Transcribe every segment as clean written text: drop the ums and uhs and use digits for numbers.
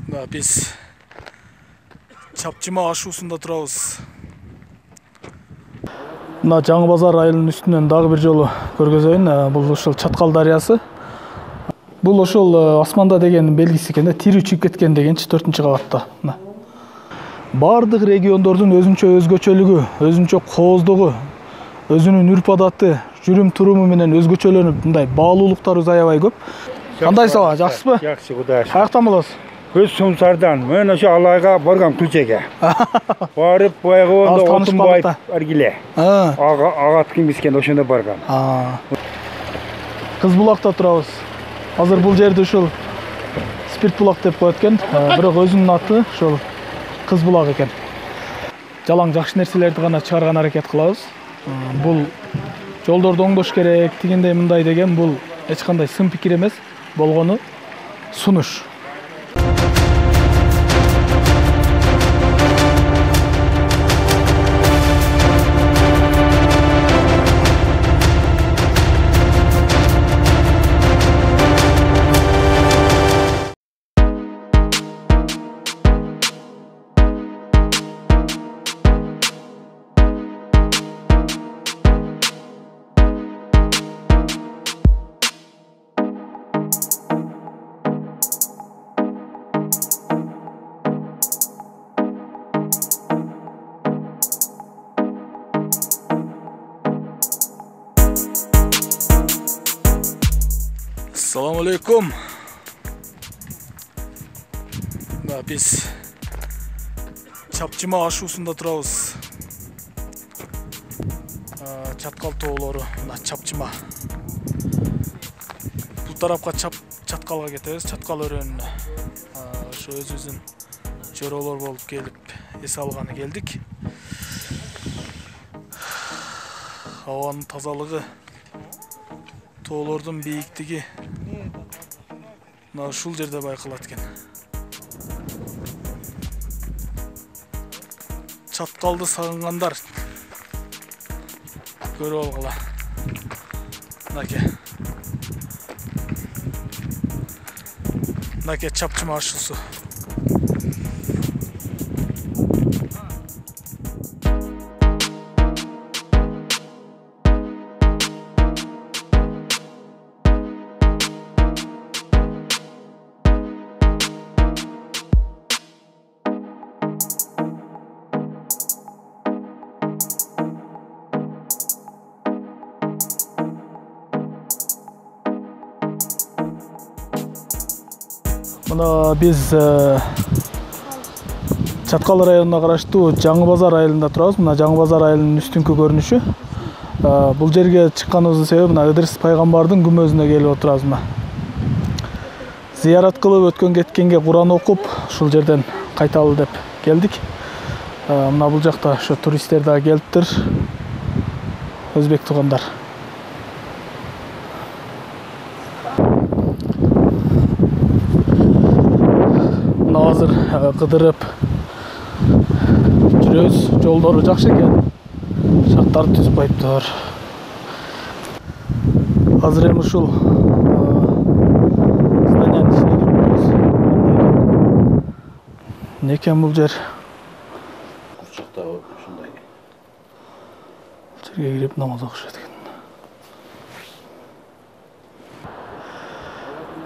Biz Чапчыма ашуусунда турабыз. Мына Жаңы Базар айылынын үстүнөн дагы бир жолу көргөзөйүн. Бул ошол Чаткал дарыясы. Бул ошол асманда деген белгиси экен да, тирүү чыгып кеткен дегенчи 4-кабатта. Бардык региондордун өзгөчөлүгү, өзүнчө кооздугу, өзүнүн үрп-адаты, жүрүм-туруму менен өзгөчөлөнүп, мындай баалуулуктарыбыз аябай көп. Кандай сабак, жакшысызбы? Жакшы, Кудай аш. Каяктан болосуз? Көз Сумсардан, мен ошо Алайга баргам Күлчеге. Барып, баягы онда Отунбаев аргиле. Агат ким бискен ошондо баргам. Кыз булакта турабыз. Азыр бул жерди ушул Спирт булак деп коет экен, бирок өзүнүн аты ошол Кыз булак экен. Жалаң жакшы нерселерди гана чыгарган аракет кылабыз. Бул жолдорду оңдош керек, тигиндей мындай деген бул эч кандай сын пикир эмес, болгону сунуш. Assalamu alaikum. Biz Чапчыма ашуусунда турабыз. Чаткал тоолору, Чапчыма. Бул тарапка Чаткалга кетебиз, Чаткал өрөөнүнө. Ошо өзүбүздүн жөрөлөр болуп келип, эс алганы келдик. Абанын тазалыгы, тоолордун бийиктиги ушул жерде байкалат экен. Чаткалды сагынгандар көрүп алгыла. Мынаке Чапчыма ашуусу. Мына биз Чаткал районуна караштуу Жаңы Базар айылында турабыз. Мына Жаңы Базар айылынын үстүнкү көрүнүшү. Бул жерге чыкканыбыздын себеби мына Ыдырыс пайгамбардын күмбөзүнө келип отурабыз. Мына зыярат кылып өткөн кеткенге Куран окуп, ушул жерден кайталы деп келдик. Мына бул жакта ошо туристтер да келиптир. Өзбек туугандар. Азыр кыдырып жүрөбүз. Жолдору жакшы экен. Шарттар түзүп коюптур. Азыр эми ушул зданиянын ичине кирип көрөбүз. Эмне экен бул жер? Курчакта ушундай. Жерге кирип намаз окушат экен.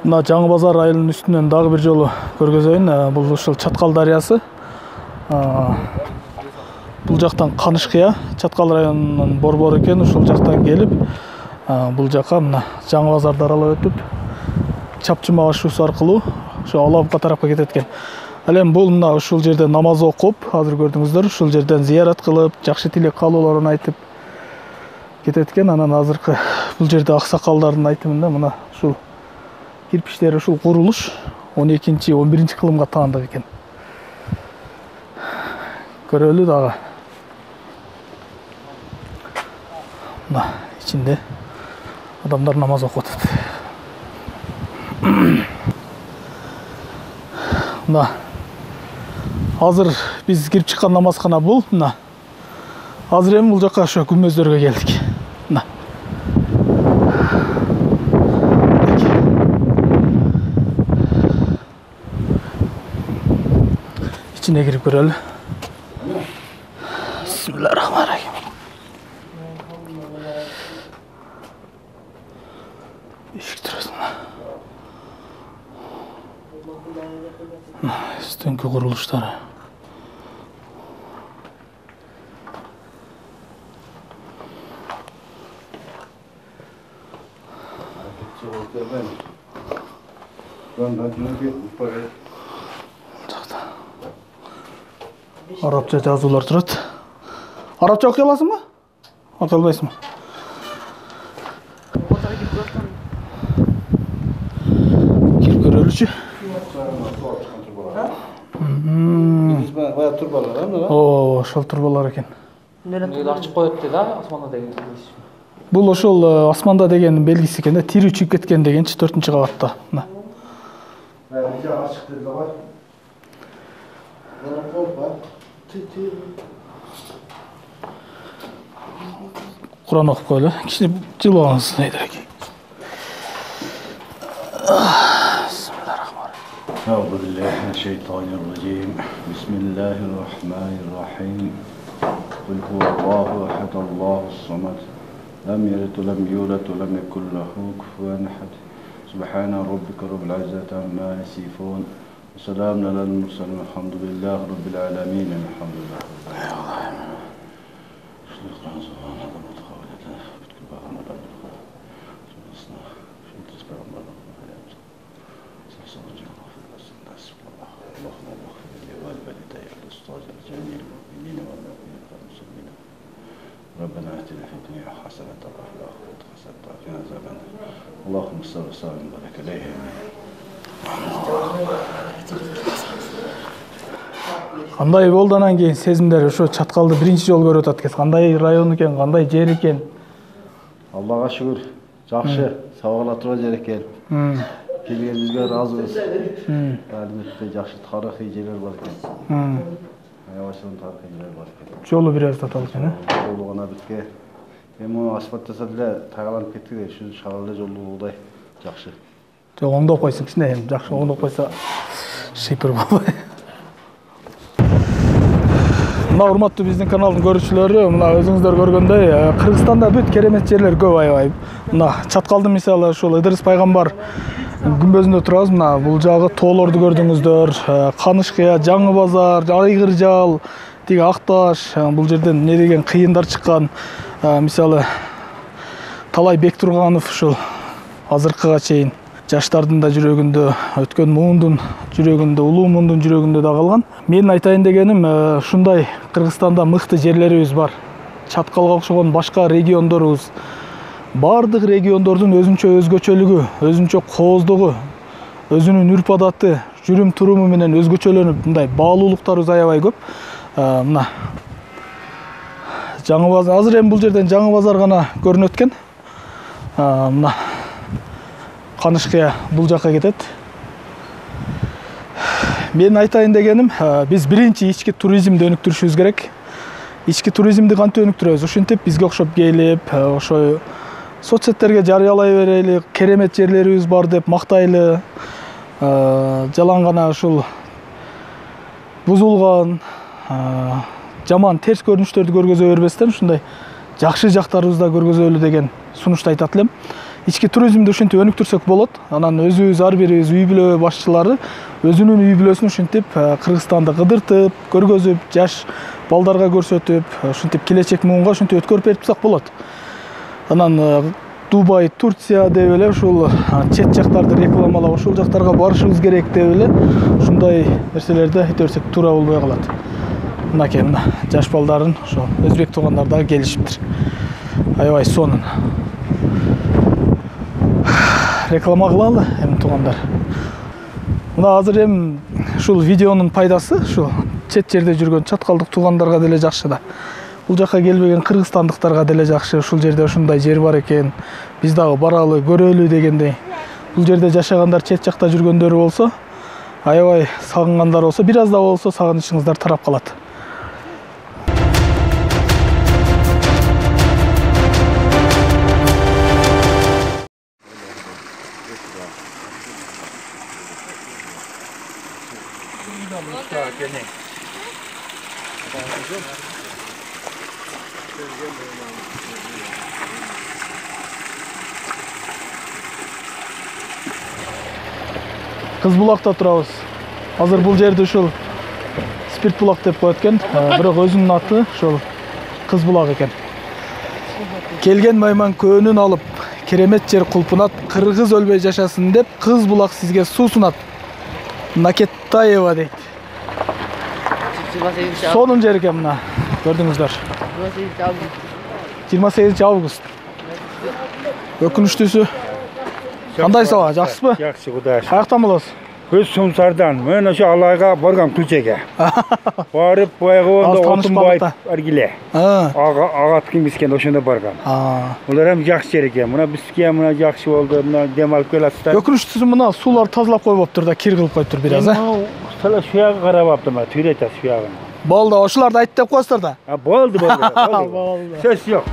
Мына Жаңы Базар айылынын үстүнөн дагы бир жолу көргөзөйүн. Бул ошол Чаткал дарыясы. Бул жактан Канышкыя, Чаткал районунун борбору экен. Ушул жактан келип, бул жака мына Жаңы Базарды аралап өтүп, Чапчыма ашуусу аркылуу ошо Алапка тарапка кетет экен. Ал эми бул мына ушул жерде намаз окуп, азыр көрдүңүздөр, ушул жерден зыярат кылып, жакшы тилек каалоолорун айтып кетет экен. Анан азыркы бул жерде аксакалдардын айтымында мына ушул кирпиштер, ушул курулуш 12-11 кылымга таандык экен. Көрөлү дагы. Мына ичинде адамдар намаз окуп атат. Мына азыр биз кирип чыккан намазкана бул. Мына азыр эми бул жака ошо күмбөздөргө келдик. Мына İçine girip görelim. Bismillahirrahmanirrahim. Işık durasın. Üstünkü kuruluşları. Arapça жазуулар турат. Arapça okuy alasыңбы? Okuy албайсыңбы? Кирип көрөлүчү. О, ошол турбалар экен. Ачып коет да, асманда деген. Бул ошол асманда деген белгиси экен да, тирүү чыгып кеткен дегенчи 4-кабатта. Мына. Kur'an okuyup koydu. Kişi cılvansın neydi ki? Bismillahirrahmanirrahim. Euzubillahimineşşeytanirracim. Bismillahirrahmanirrahim. Kul huvallahu ehad, Allahus samad. Lem yelid ve lem yulad ve lem yekun lehu kufuven ahad. Subhane rabbike rabbil izzati amma yasifun. Selamun alel murselin. Elhamdülillahi rabbil alamin. Elhamdülillah. ربنا اتنا في الدنيا حسنة وفي الآخرة حسنة وقنا عذاب النار اللهم صل وسلم وبارك عليه Кандай болду анан кийин сезимдер? Ошо Чаткалды биринчи жолу көрүп атат экенсиз. Кандай район экен, кандай жер экен? Аллага шүгүр, жакшы, сабагыла турган жер экен. Келгенибизге ыраазыбыз. Албетте жакшы тарыхый жерлер бар экен. Аябашынан тарыхый жерлер бар экен. Жолу бир аз татал экен, Жолу гана бүтке. Эми асфальттаса деле тайгаланып кеттик да, ушу шагал эле жолу Кудай жакшы. Жок, оңдоп койсуң кичине, жакшы оңдоп койсо шипир болбой. Мына урматтуу биздин каналдын көрүүчүлөрү, мына өзүңүздөр көргөндөй, Кыргызстанда бүт керемет жерлер көп аябай. Мына Чаткалды мисалы ушул Ыдырыс пайгамбар күмбөзүндө турабыз. Мына бул жагы тоолорду көрдүңүздөр, Канышкыя, Жаңы базар, Айгыржал, тиги Акташ, бул жерден эмне деген кыйындар чыккан. Мисалы Талай Бектурганов ушул азыркыга чейин жаштардын да жүрөгүндө, өткөн муундун жүрөгүндө, улуу муундун жүрөгүндө да калган. Менин айтайын дегеним, ушундай Кыргызстанда мыкты жерлерибиз бар. Чаткалга окшогон башка региондорубуз, бардык региондордун өзгөчөлүгү, өзүнчө кооздугу, өзүнүн үрп адаты, жүрүм туруму менен өзгөчөлөнүп, мындай баалуулуктарыбыз аябай көп. Мына Жаңы базар, азыр эми бул жерден Жаңы базар гана көрүнөт экен. Мына Канышкыя бул жакка кетет. Менин айтайын дегеним, биз биринчи ички туризмди өнүктүрүшүбүз керек. Ички туризмди кантип өнүктүрөбүз? Ушинтип бизге окшоп келип, ошо соцсеттерге жарыялай берели, керемет жерлерибиз бар деп мактайлы. Жалаң гана ушул бузулган, жаман терс көрүнүштөрдү көргөзө бербестен, ушундай жакшы жактарыбызды көргөзөлү деген сунушту айтат элем. Ички туризмди ушинтип өнүктүрсөк болот. Анан өзүбүз ар бирибиз үй бүлө башчылары өзүнүн үй бүлөсүн ушинтип Кыргызстанды кыдыртып, көргөзүп, жаш балдарга көрсөтүп, ушинтип келечек муунга ушинтип өткөрүп берип турсак болот. Анан Дубай, Турция деп эле ушул чет жактарды рекламалап, ушул жактарга барышыбыз керек деп эле ушундай нерселерди айта берсек туура болбой калат. Мынакей, мына жаш балдарын ошо өзбек туугандар дагы келишиптир. Аябай сонун. Реклама кылалы эми туугандар. Мына азыр эми ушул видеонун пайдасы ушул чет жерде жүргөн чаткалдык туугандарга деле жакшы да. Бул жакка келбеген кыргызстандыктарга деле жакшы. Ушул жерде ушундай жер бар экен. Биз дагы баралы, көрөлү дегендей. Бул жерде жашагандар, чет жакта жүргөндөр болсо, аябай сагынгандар болсо, бир аз да болсо сагынычыңыздар тарап калат. Кыз булакта турабыз. Азыр бул жерде ушул спирт булак деп коет экен. Бирок өзүнүн аты ошол Кыз булак экен. Келген майман көөнүн алып, керемет жер кулпунат, кыргыз өлбөй жашасын деп Кыз булак сизге суу сунат. Накеттаева дейт. Сонун жер экен мына. Көрдүңүздөр. 28 август. Өкүнүчтүүсү. Кандайсыз, жакшысызбы? Жакшы, Кудай. Каяктан болосуз? Көз Сумсардан. Мен ошо Алайга баргам Күлчеге. Барып, баягы отун байып аргиле. Агат кимискен ошондо баргам. Булар эми жакшы жер экен. Мына бизге мына жакшы болду. Мына дем алып келатсыздар. Өкүнүчтүүсү мына суулар тазалап койбоптур да, кир кылып коюптур бир аз, Сала шуяга карабаптыр, мына түйрөтө шуягын. Болду, ошоларды айт деп коесуздар да. Болду. Болду. Сөз жок.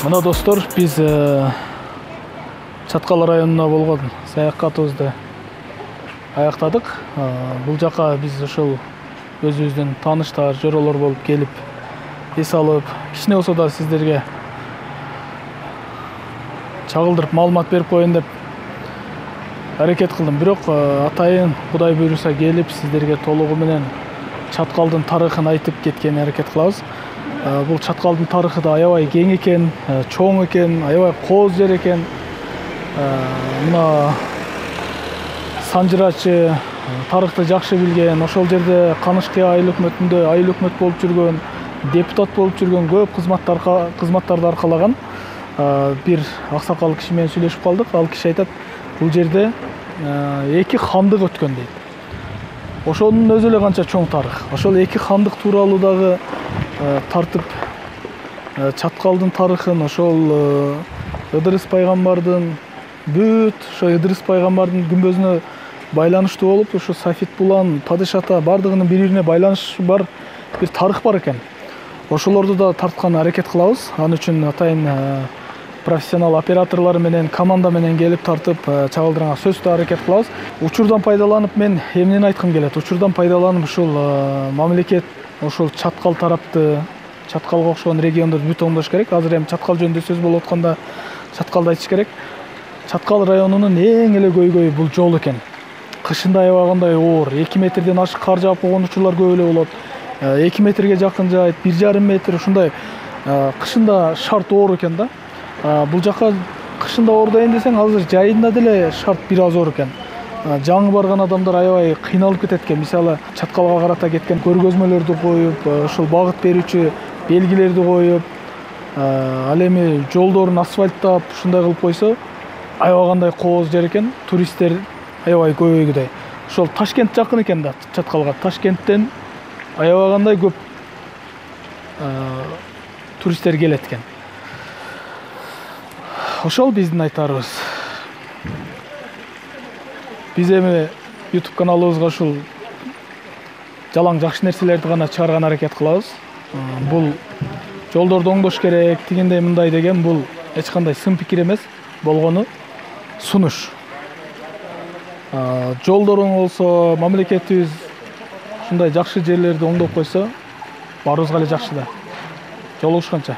Мына достор, биз Чаткал районуна болгон саякатыбызды аяктадык. Бул жака биз ошол өзүбүздүн тааныштар, жоролор болуп келип, эс алып, кичине болсо да сиздерге чагылдырып маалымат берип коеюн деп аракет кылдым. Бирок атайын Кудай буйруса келип, сиздерге толугу менен Чаткалдын тарыхын айтып кеткенге аракет кылабыз. Бул Чаткалдын тарыхы да аябай кең экен, чоң экен, аябай кооз жер экен. Мына Санжырачы тарыхты жакшы билген, ошол жерде Канышкыя айыл өкмөтүндө айыл өкмөт болуп жүргөн, депутат болуп жүргөн, көп кызматтарды аркалаган бир аксакал киши менен сүйлөшүп калдык. Ал киши айтат, бул жерде 2 хандык өткөн дейт. Ошонун өзү эле канча чоң тарых. Ошол 2 хандык тууралуу дагы тартып Чаткалдын тарыхын, ошол Ыдырыс пайгамбардын бүт, ошо Ыдырыс пайгамбардын күмбөзүнө байланыштуу болуп, ошо Сафит Булан, Падыш ата бардыгынын бири-бирине байланышы бар бир тарых бар экен. Ошолорду да тарткан аракет кылабыз. Ал үчүн атайын профессионал операторлор менен, команда менен келип тартып чагылдырганга сөзсүз аракет кылабыз. Учурдан пайдаланып мен эмнени айткым келет? Учурдан пайдаланып ушул мамлекет ошол Чаткал тарапты, Чаткалга окшогон региондорду бүт оңдош керек. Азыр эми Чаткал жөнүндө сөз болуп атканда Чаткалды айтыш керек. Чаткал районунун эң эле көйгөйү бул жол экен. Кышында аябагандай оор, 2 метрден ашык кар жаап койгон учурлар көп эле болот. 2 метрге жакын жайт, 1,5 метр ушундай кышында шарт оор экен да. Бул жака кышында оордойн десең, азыр жайында деле шарт бир аз оор экен. Жаңы барган адамдар аябай кыйналып кетет экен. Мисалы, Чаткалга карата кеткен көргөзмөлөрдү коюп, ошол багыт берүүчү белгилерди коюп, ал эми жолдорун асфальттап, ушундай кылып койсо, аябагандай кооз жер экен. Туристтер аябай көбөйгүдөй. Ошол Ташкент жакын экен да Чаткалга. Ташкенттен аябагандай көп туристтер келет экен. Ошол биздин айтарыбыз. Биз эми YouTube каналыбызга ушул жалаң жакшы нерселерди гана чыгарган аракет кылабыз. Бул жолдорду оңдош керек, тигиндей мындай деген бул эч кандай сын пикир эмес, болгону сунуш. Жолдорун болсо, мамлекетибиз ушундай жакшы жерлерди оңдоп койсо, баарыбызга эле жакшы да. Жолугушканча.